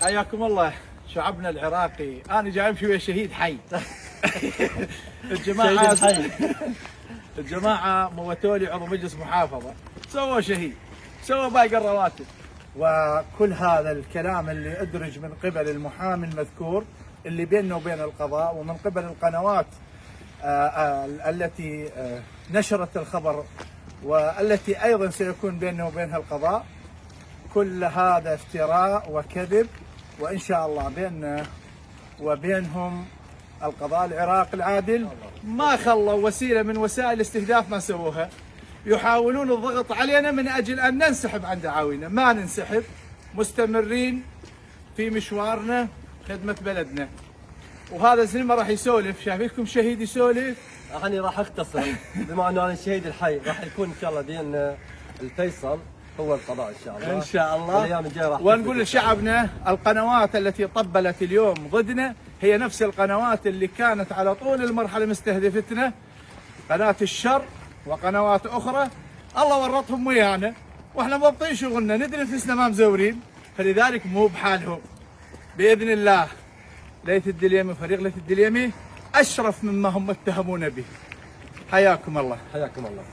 حياكم الله شعبنا العراقي. انا جاي امشي ويا شهيد حي. الجماعه الجماعه موتوا لي عضو مجلس محافظه، سووا شهيد، سووا باقي الرواتب. وكل هذا الكلام اللي ادرج من قبل المحامي المذكور اللي بيننا وبين القضاء، ومن قبل القنوات التي نشرت الخبر، والتي ايضا سيكون بيننا وبينها القضاء، كل هذا افتراء وكذب. وإن شاء الله بيننا وبينهم القضاء العراقي العادل. ما خلوا وسيلة من وسائل الاستهداف ما سووها. يحاولون الضغط علينا من أجل أن ننسحب عن دعاوينا. ما ننسحب، مستمرين في مشوارنا خدمة بلدنا. وهذا زلمة راح يسولف، شايفكم شهيد يسولف. أنا راح أختصر، بما أنه أنا الشهيد الحي راح يكون إن شاء الله دين الفيصل هو القضاء إن شاء الله. إن شاء الله. الأيام الجاية راح ونقول لشعبنا القنوات التي طبلت اليوم ضدنا هي نفس القنوات اللي كانت على طول المرحلة مستهدفتنا، قناة الشر وقنوات أخرى. الله ورطهم ويانا، واحنا مضبطين شغلنا، ندري نفسنا ما مزورين، فلذلك مو بحالهم. بإذن الله ليث الدليمي، فريق ليث الدليمي أشرف مما هم اتهمونا به. حياكم الله. حياكم الله.